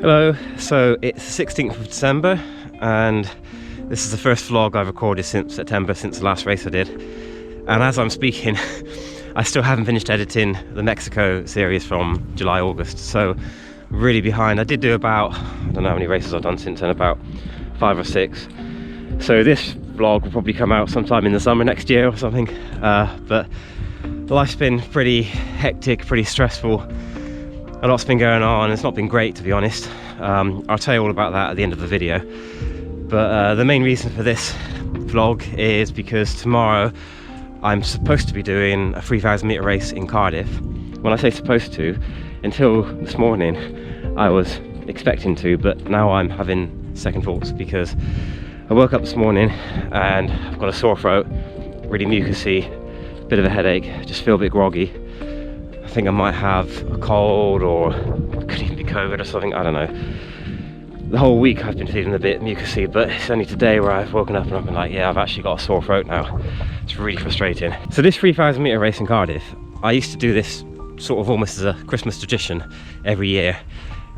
Hello, so it's the 16th of December and this is the first vlog I've recorded since September, since the last race I did. And as I'm speaking, I still haven't finished editing the Mexico series from July, August, so really behind. I did do about, I don't know how many races I've done since then, about 5 or 6. So this vlog will probably come out sometime in the summer next year or something. But life's been pretty hectic, pretty stressful. A lot's been going on. It's not been great, to be honest. I'll tell you all about that at the end of the video. But the main reason for this vlog is because tomorrow I'm supposed to be doing a 3,000 metre race in Cardiff. When I say supposed to, until this morning I was expecting to, but now I'm having second thoughts because I woke up this morning and I've got a sore throat, really mucousy, bit of a headache, just feel a bit groggy. I think I might have a cold, or it could even be COVID or something, I don't know. The whole week I've been feeling a bit mucousy, but it's only today where I've woken up and I've been like, yeah, I've actually got a sore throat now. It's really frustrating. So this 3,000 metre race in Cardiff, I used to do this sort of almost as a Christmas tradition every year.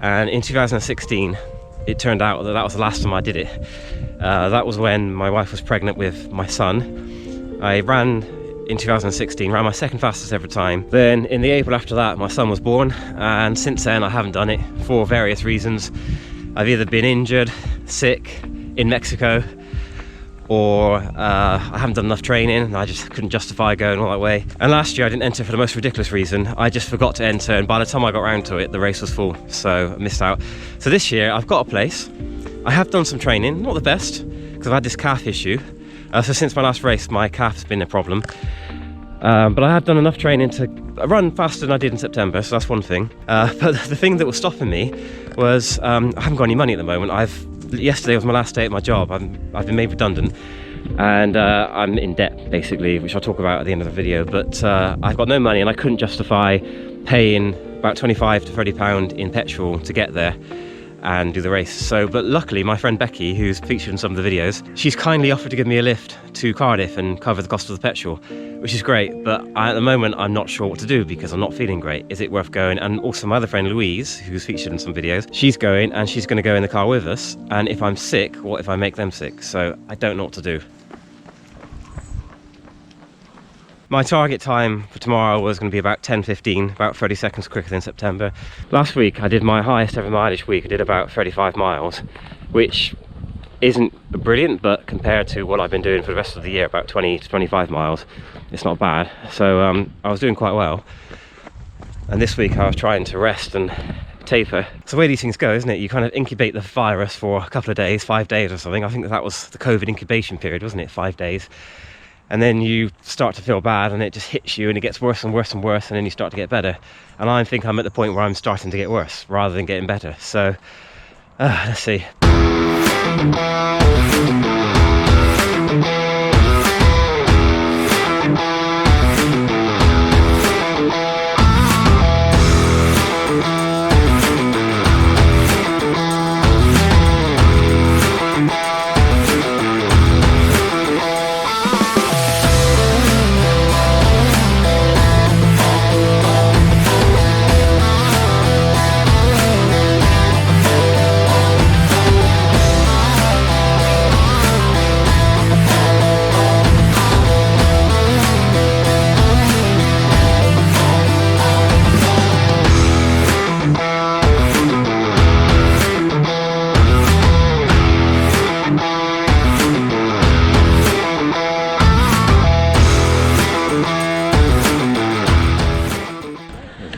And in 2016, it turned out that that was the last time I did it. That was when my wife was pregnant with my son. I ran in 2016, ran my second fastest ever time. Then in the April after that, my son was born, and since then I haven't done it for various reasons. I've either been injured, sick, in Mexico, or I haven't done enough training and I just couldn't justify going all that way. And last year I didn't enter for the most ridiculous reason. I just forgot to enter, and by the time I got around to it, the race was full, so I missed out. So this year I've got a place. I have done some training, not the best, because I've had this calf issue. So since my last race, my calf's been a problem. But I have done enough training to run faster than I did in September, so that's one thing. But the thing that was stopping me was I haven't got any money at the moment. Yesterday was my last day at my job. I've been made redundant, and I'm in debt basically, which I'll talk about at the end of the video. But I've got no money, and I couldn't justify paying about £25 to £30 in petrol to get there and do the race. So, but luckily my friend Becky, who's featured in some of the videos, she's kindly offered to give me a lift to Cardiff and cover the cost of the petrol, which is great. But at the moment I'm not sure what to do because I'm not feeling great. Is it worth going? And also my other friend Louise, who's featured in some videos, she's going, and she's going to go in the car with us. And if I'm sick, what if I make them sick? So I don't know what to do. My target time for tomorrow was going to be about 10:15, about 30 seconds quicker than September. Last week I did my highest ever mileage week. I did about 35 miles, which isn't brilliant, but compared to what I've been doing for the rest of the year, about 20 to 25 miles, it's not bad. So I was doing quite well. And this week I was trying to rest and taper. It's the way these things go, isn't it? You kind of incubate the virus for a couple of days, 5 days or something. I think that was the COVID incubation period, wasn't it? 5 days. And then you start to feel bad and it just hits you and it gets worse and worse and worse, and then you start to get better. And I think I'm at the point where I'm starting to get worse rather than getting better. So let's see.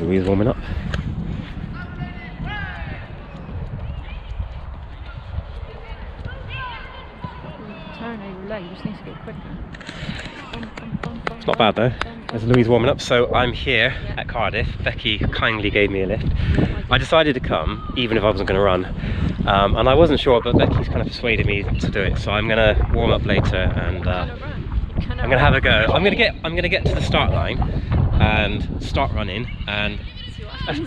Louise warming up. Turn over leg, you just need to go quicker. It's not bad though. There's Louise warming up. So I'm here at Cardiff. Becky kindly gave me a lift. I decided to come even if I wasn't going to run, and I wasn't sure, but Becky's kind of persuaded me to do it. So I'm going to warm up later and I'm going to have a go. I'm going to get to the start line and start running, and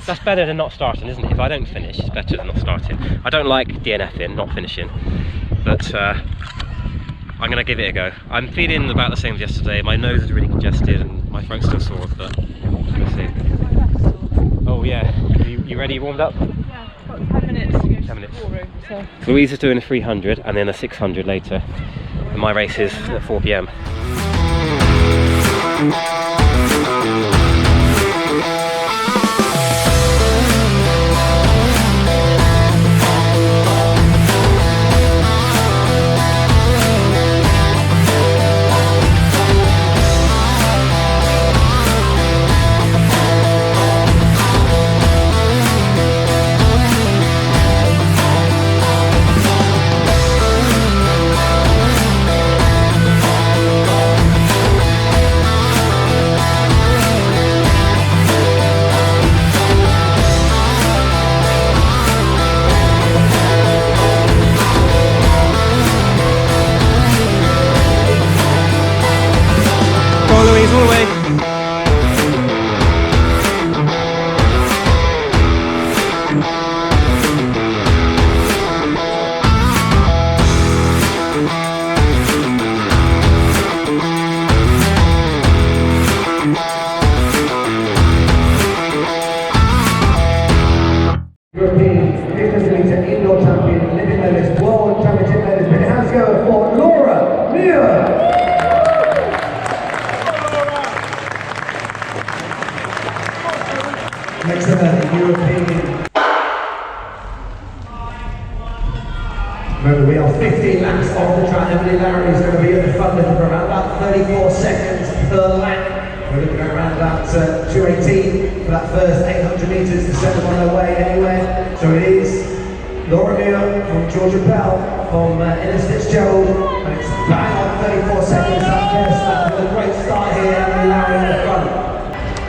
that's better than not starting, isn't it? If I don't finish, it's better than not starting. I don't like DNFing, not finishing, but I'm going to give it a go. I'm feeling about the same as yesterday. My nose is really congested and my throat's still sore, but we'll see. Oh yeah, you ready? You warmed up? Yeah, got 10 minutes to go 10 minutes. So Louise is doing a 300 and then a 600 later. And my race is at 4 p.m. Louise, all the way. European 50-metre indoor champion, living medalist, world championship medalist, but it has to go for Muir. Next up, the European. Remember, we are 15 laps off the track. Emily Larry is going to be at the front for around about 34 seconds per lap. We're looking at around about 2:18 for that first 800 metres to send them on their way anywhere. So it is Laura Muir from Georgia Bell from Innes Fitzgerald, and it's bang on 34 seconds that first lap with a great start here. Emily Larry in the front.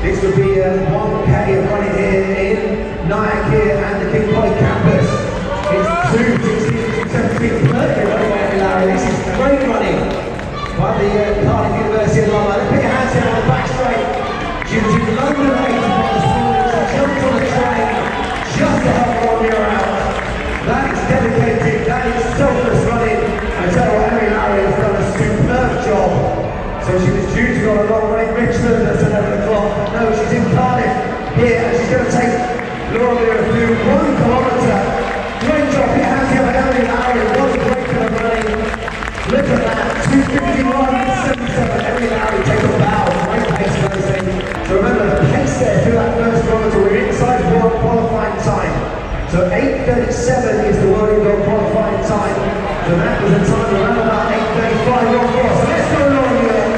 This would be 1K of running here in Nyack here and the King Poly campus. It's 2:16.17 perfect running by Emily Larry. This is great running by the Cardiff University alumni. Let's put your hands here on the back straight. She was in London 8 this morning. She jumped on the train just to help Laura Muir out. That is dedicated, that is selfless running. I tell you what, Emily Larry has done a superb job. So she was due to go on a long run in Richmond at 11 o'clock. No, she's in Cardiff here, and she's going to take Laura Muir through 1 kilometre. Great job, put your hands here for Emily Larry. What a great bit of running. Look at that, 2:51.77. Emily Larry take a bow. Great pace racing. So remember, the pace there through that first kilometre, we're inside world qualifying time. So 8:37 is the world indoor qualifying time. So that was a time around about 8:35 your course. So let's go Laura Muir.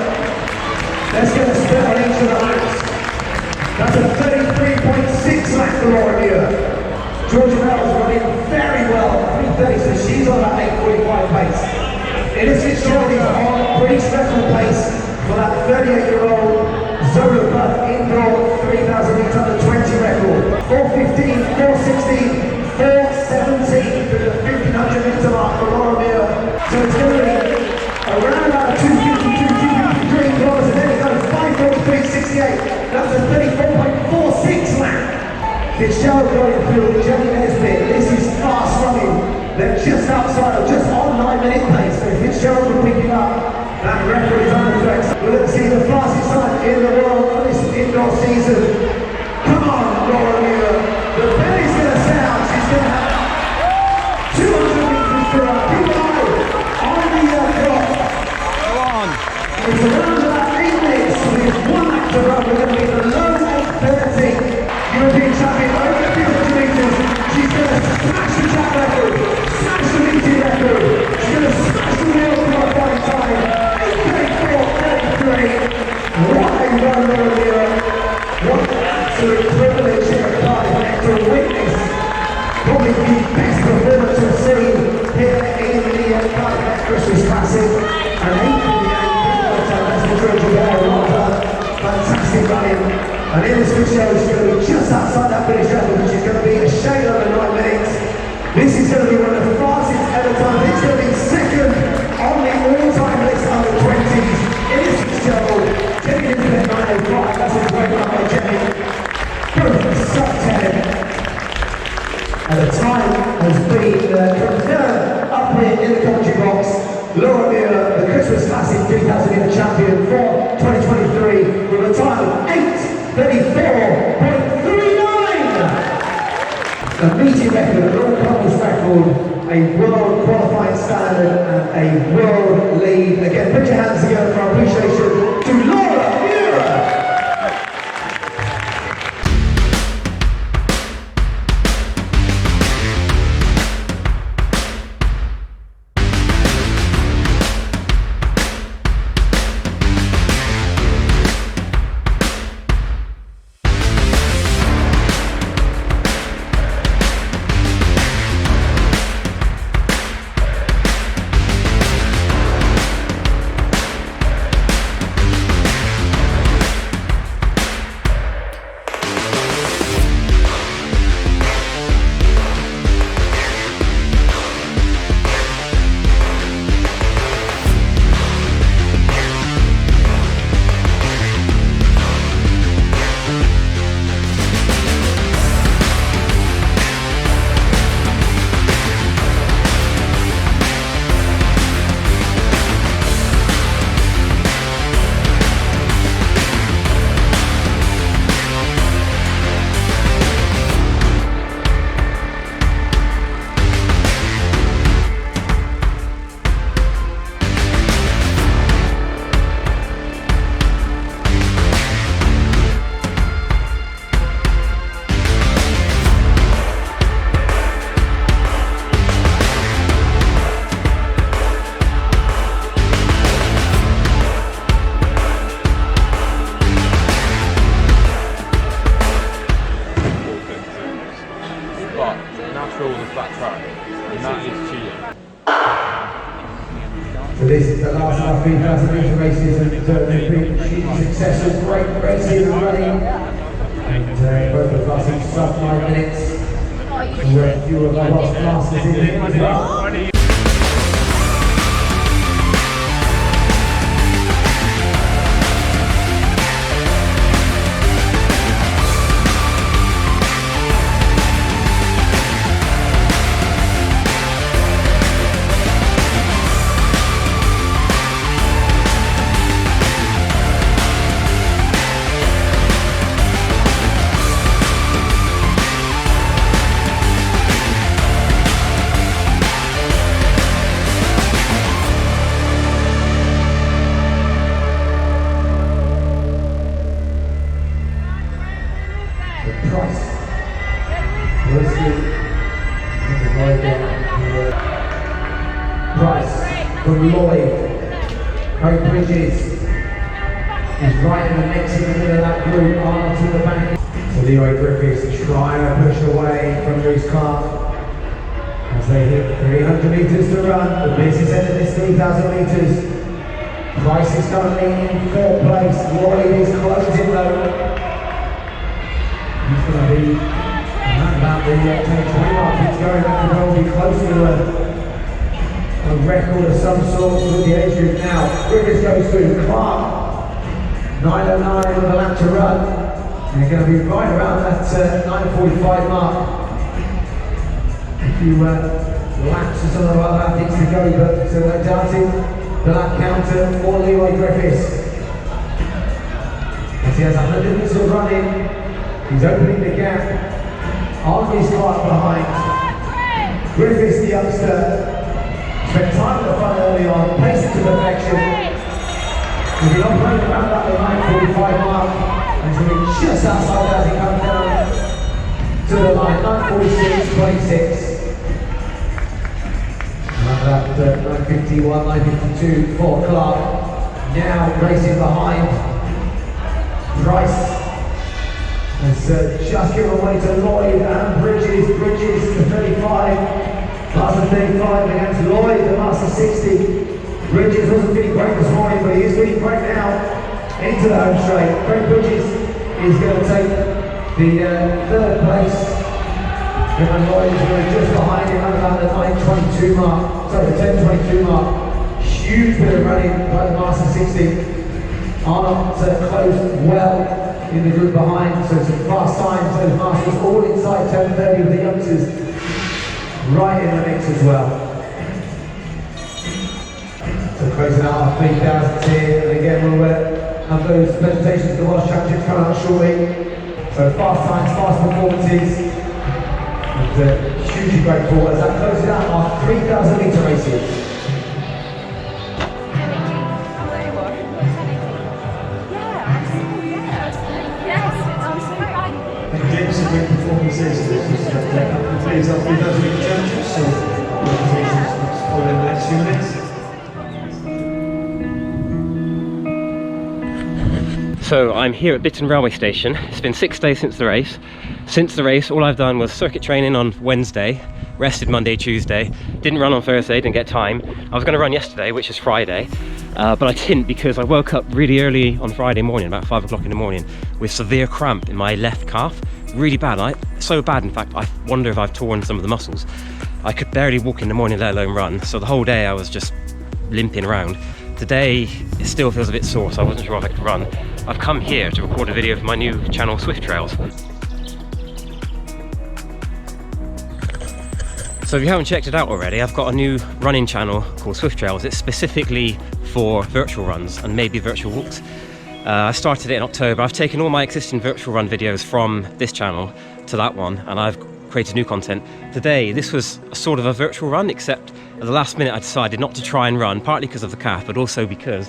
Let's get a split on each of the laps. That's a 33.6 lap for Laura Muir. Georgia Bell is running very well, 3:30, so she's on that 8:45 pace. Innes Fitzgerald is on a pretty stressful pace for that 38-year-old Zola Butt indoor 3,000 metres under 20 record. 4:15, 4:16, 4:17 through the 1,500 metre mark for Laura Muir. So it's going to be around about 2:52, 2:53 kilometres, and then it goes 5:43.68. That's a 34.46 lap. Fitzgerald going through the Jenny Nesbitt. This is fast running. They're just outside of, just on 9-minute pace. So Fitzgerald will pick it up. That record is under threat. We're going to see the fastest time in the world for this indoor season. Come on, Laura Muir. The belly's going to sound. She's going to have 200 metres to run. Keep an eye on the clock. Go on. It's around about 8 minutes. So there's 1 lap to run. We're going to be in the low 8:30. European champion over 200 metres. She's going to smash the track record, smash the meeting record. She's going to smash the world qualifying time. 8:34.33. What a run, Laura Muir. What an absolute privilege here at Cardiff to witness probably the best performance we've seen here in the Cardiff Christmas Classic. And 8:58. That's the Georgia Bell. Fantastic running. And Innes Fitzgerald is going to be just outside that finish record, which is going to be a shade under 9 minutes. This is going to be one of the fastest ever times. It's going to be second on the all-time list under 20s. Innes Fitzgerald, Jenny Nesbitt 9:05. That's a great run by Jenny. Both sub 10. And the time has been confirmed up here in the commentary box. Laura Muir, the Christmas Classic 3,000 metre champion for 2023, with a time of 8:34.39. A meeting record, a world couples record, a world qualifying standard, and a world lead. Again, put your hands together for our appreciation to Laura Muir. So this is the last of our 3,000 metre races, and they've been hugely successful, great racing and running, and both of us each sub 5 minutes. We're a few of our lost masters in it as well. Price from Lloyd, Craig Bridges is right in the mix in the middle of that group, Arnold to the back. So Leroy Griffiths trying to push away from Bruce Clark as they hit 300 metres to run. The busiest end of this 3,000 metres. Price is currently in 3rd place. Lloyd is closing though. He's going to be around about the 10-20 mark. He's going to well be close to a record of some sort with the age group now. Griffiths goes through Clark, 9:09 with a lap to run. And they're going to be right around that 9:45 mark. A few laps or some of the other athletes to go, but so they're doubting the lap counter for Leroy Griffiths. As he has 100 metres of running, he's opening the gap. On his Clark behind. Griffiths, the youngster, spent time at the front early on, pacing to perfection. He'll be operating around about the 9:45 mark, and he's going to be just outside as he comes down to the line, 9:46.26. Around about 9:51, 9:52 for Clark. Now racing behind. Price has just given away to Lloyd and Bridges. Bridges to 35. Master 35 against Lloyd, the Master 60. Bridges wasn't feeling great this morning, but he is feeling great now into the home straight. Craig Bridges is going to take the 3rd place. And Lloyd is going to just behind him at about the 9:22 mark. Sorry, the 10:22 mark. Huge bit of running by the Master 60. Arnold closed well in the group behind, so some fast times. Those Masters all inside 10:30 with the youngsters right in the mix as well. So closing out our 3,000 here, and again we'll have those presentations of the Welsh Championships coming up shortly. So fast times, fast performances. hugely grateful as that closes out our 3,000 metre races. James, some great performances. Please, I'll be those with the judges, so presentations follow in the next few minutes. So I'm here at Bitton railway station. It's been 6 days since the race. Since the race, all I've done was circuit training on Wednesday, rested Monday, Tuesday, didn't run on Thursday, didn't get time. I was going to run yesterday, which is Friday, but I didn't because I woke up really early on Friday morning, about 5 o'clock in the morning, with severe cramp in my left calf. Really bad, so bad in fact, I wonder if I've torn some of the muscles. I could barely walk in the morning, let alone run, so the whole day I was just limping around. Today, it still feels a bit sore, so I wasn't sure if I could run. I've come here to record a video for my new channel, Swift Trails. So if you haven't checked it out already, I've got a new running channel called Swift Trails. It's specifically for virtual runs and maybe virtual walks. I started it in October. I've taken all my existing virtual run videos from this channel to that one, and I've created new content. Today, this was sort of a virtual run, except at the last minute I decided not to try and run, partly because of the calf, but also because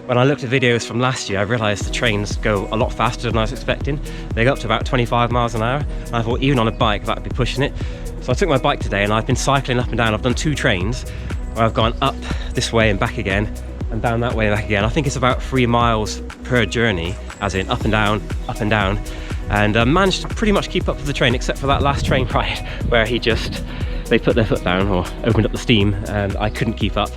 when I looked at videos from last year, I realised the trains go a lot faster than I was expecting. They go up to about 25 miles an hour, and I thought even on a bike that would be pushing it. So I took my bike today and I've been cycling up and down. I've done 2 trains where I've gone up this way and back again, and down that way and back again. I think it's about 3 miles per journey, as in up and down, and managed to pretty much keep up with the train, except for that last train ride where they put their foot down or opened up the steam and I couldn't keep up.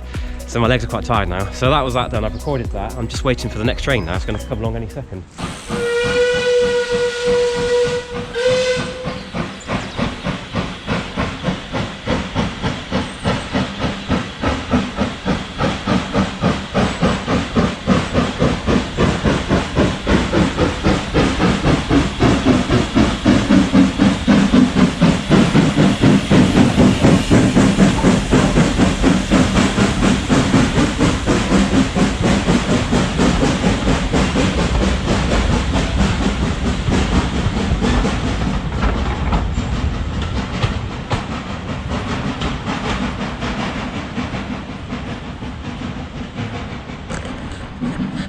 So my legs are quite tired now. So that was that done. I've recorded that. I'm just waiting for the next train now. It's going to come along any second.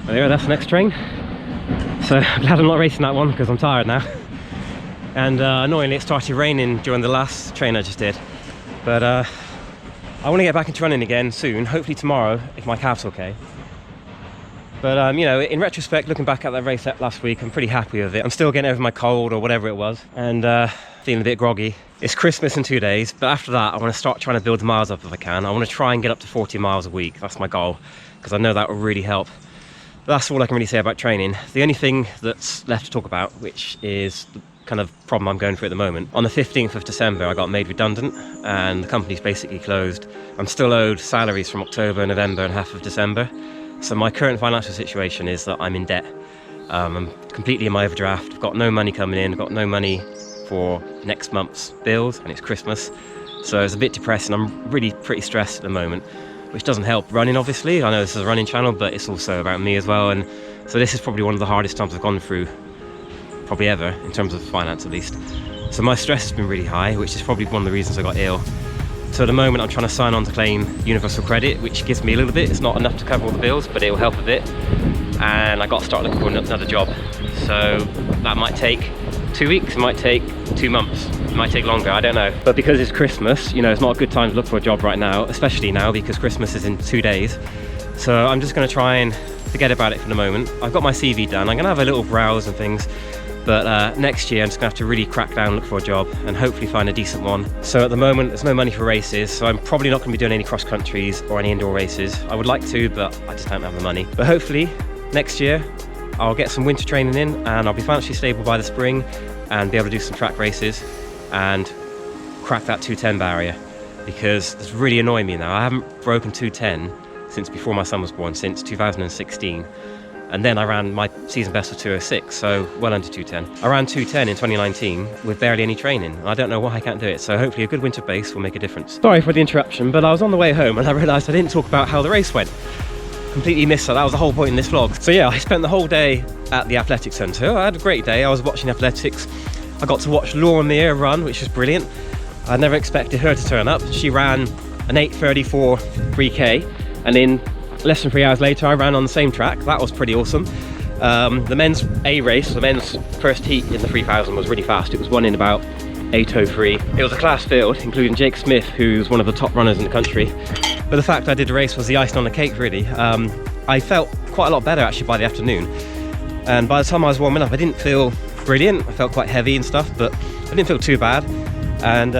Anyway, that's the next train. So I'm glad I'm not racing that one because I'm tired now. And annoyingly it started raining during the last train I just did. But I want to get back into running again soon, hopefully tomorrow if my calf's okay. But you know, in retrospect, looking back at that race last week, I'm pretty happy with it. I'm still getting over my cold or whatever it was, and feeling a bit groggy. It's Christmas in 2 days, but after that I want to start trying to build the miles up if I can. I want to try and get up to 40 miles a week. That's my goal, because I know that will really help. That's all I can really say about training. The only thing that's left to talk about, which is the kind of problem I'm going through at the moment. On the 15th of December, I got made redundant and the company's basically closed. I'm still owed salaries from October, November and half of December. So my current financial situation is that I'm in debt. I'm completely in my overdraft. I've got no money coming in. I've got no money for next month's bills, and it's Christmas. So it's a bit depressing. I'm really pretty stressed at the moment, which doesn't help running, obviously. I know this is a running channel, but it's also about me as well. And so this is probably one of the hardest times I've gone through, probably ever, in terms of finance at least. So my stress has been really high, which is probably one of the reasons I got ill. So at the moment I'm trying to sign on to claim universal credit, which gives me a little bit. It's not enough to cover all the bills, but it will help a bit. And I got to start looking for another job. So that might take 2 weeks, it might take 2 months, it might take longer, I don't know. But because it's Christmas, you know, it's not a good time to look for a job right now, especially now because Christmas is in 2 days. So I'm just going to try and forget about it for the moment. I've got my CV done. I'm going to have a little browse and things, but next year I'm just going to have to really crack down, look for a job and hopefully find a decent one. So at the moment there's no money for races, so I'm probably not going to be doing any cross countries or any indoor races. I would like to, but I just don't have the money. But hopefully next year I'll get some winter training in and I'll be financially stable by the spring and be able to do some track races and crack that 210 barrier, because it's really annoying me now. I haven't broken 210 since before my son was born, since 2016. And then I ran my season best of 206, so well under 210. I ran 210 in 2019 with barely any training. I don't know why I can't do it, so hopefully a good winter base will make a difference. Sorry for the interruption, but I was on the way home and I realised I didn't talk about how the race went. Completely missed that. That was the whole point in this vlog. So yeah, I spent the whole day at the athletics centre. I had a great day. I was watching athletics. I got to watch Muir run, which was brilliant. I never expected her to turn up. She ran an 8:34 3K, and in less than 3 hours later I ran on the same track. That was pretty awesome. The men's A race, the men's first heat in the 3000 was really fast. It was won in about 8:03. It was a class field, including Jake Smith, who's one of the top runners in the country. But the fact I did the race was the icing on the cake, really. I felt quite a lot better actually by the afternoon, and by the time I was warming up I didn't feel brilliant. I felt quite heavy and stuff, but I didn't feel too bad. And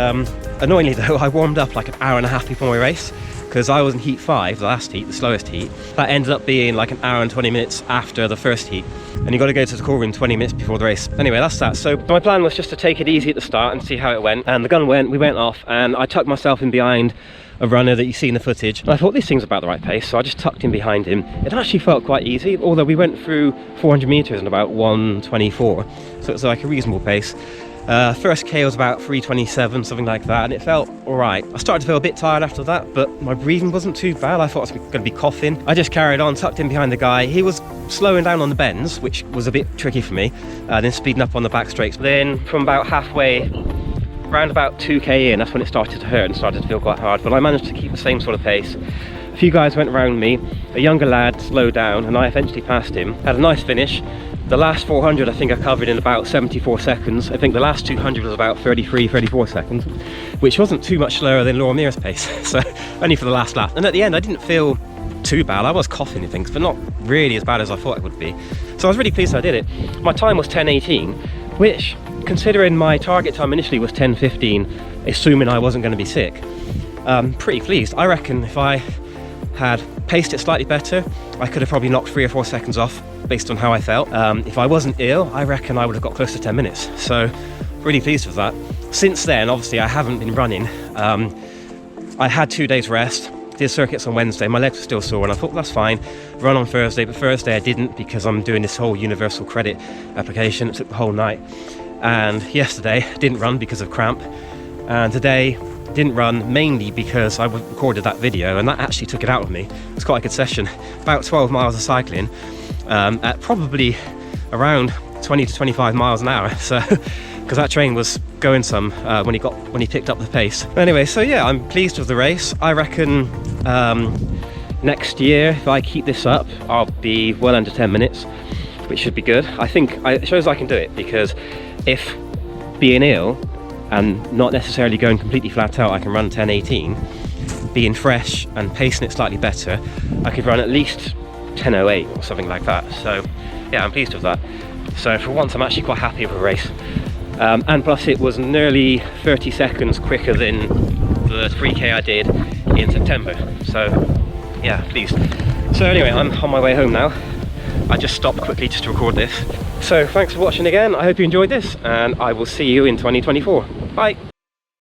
annoyingly though, I warmed up like an hour and a half before my race, because I was in heat 5, the last heat, the slowest heat. That ended up being like an hour and 20 minutes after the first heat, and you got to go to the call room 20 minutes before the race. Anyway, that's that. So my plan was just to take it easy at the start and see how it went, and the gun went, we went off, and I tucked myself in behind a runner that you see in the footage, and I thought this thing's about the right pace, so I just tucked in behind him. It actually felt quite easy, although we went through 400 meters in about 1:24, so it's like a reasonable pace. First K was about 3:27, something like that, and it felt alright. I started to feel a bit tired after that, but my breathing wasn't too bad. I thought I was going to be coughing. I just carried on, tucked in behind the guy. He was slowing down on the bends, which was a bit tricky for me, then speeding up on the back straights. Then from about halfway, around about 2K in, that's when it started to hurt and started to feel quite hard, but I managed to keep the same sort of pace. A few guys went around me, a younger lad slowed down, and I eventually passed him. Had a nice finish. The last 400 I think I covered in about 74 seconds. I think the last 200 was about 34 seconds, which wasn't too much slower than Laura Muir's pace, so only for the last lap. And at the end I didn't feel too bad. I was coughing and things, but not really as bad as I thought it would be. So I was really pleased I did it. My time was 10:18, which, considering my target time initially was 10:15, assuming I wasn't going to be sick, pretty pleased. I reckon if I had paced it slightly better, I could have probably knocked 3 or 4 seconds off based on how I felt. If I wasn't ill, I reckon I would have got close to 10 minutes. So really pleased with that. Since then, obviously I haven't been running. I had 2 days rest, did circuits on Wednesday, my legs were still sore, and I thought that's fine, run on Thursday, but Thursday I didn't because I'm doing this whole universal credit application. It took the whole night. And yesterday didn't run because of cramp, and today didn't run mainly because I recorded that video, and that actually took it out of me. It was quite a good session, about 12 miles of cycling at probably around 20 to 25 miles an hour, so because that train was going some when he picked up the pace. Anyway, so yeah, I'm pleased with the race. I reckon next year, if I keep this up, I'll be well under 10 minutes, which should be good. I think it shows I can do it, because if being ill and not necessarily going completely flat out, I can run 10:18, being fresh and pacing it slightly better, I could run at least 10:08 or something like that. So yeah, I'm pleased with that. So for once I'm actually quite happy with the race, and plus it was nearly 30 seconds quicker than the 3K I did in September, so yeah, pleased. So anyway, I'm on my way home now. I just stopped quickly just to record this. So thanks for watching again. I hope you enjoyed this, and I will see you in 2024. Bye.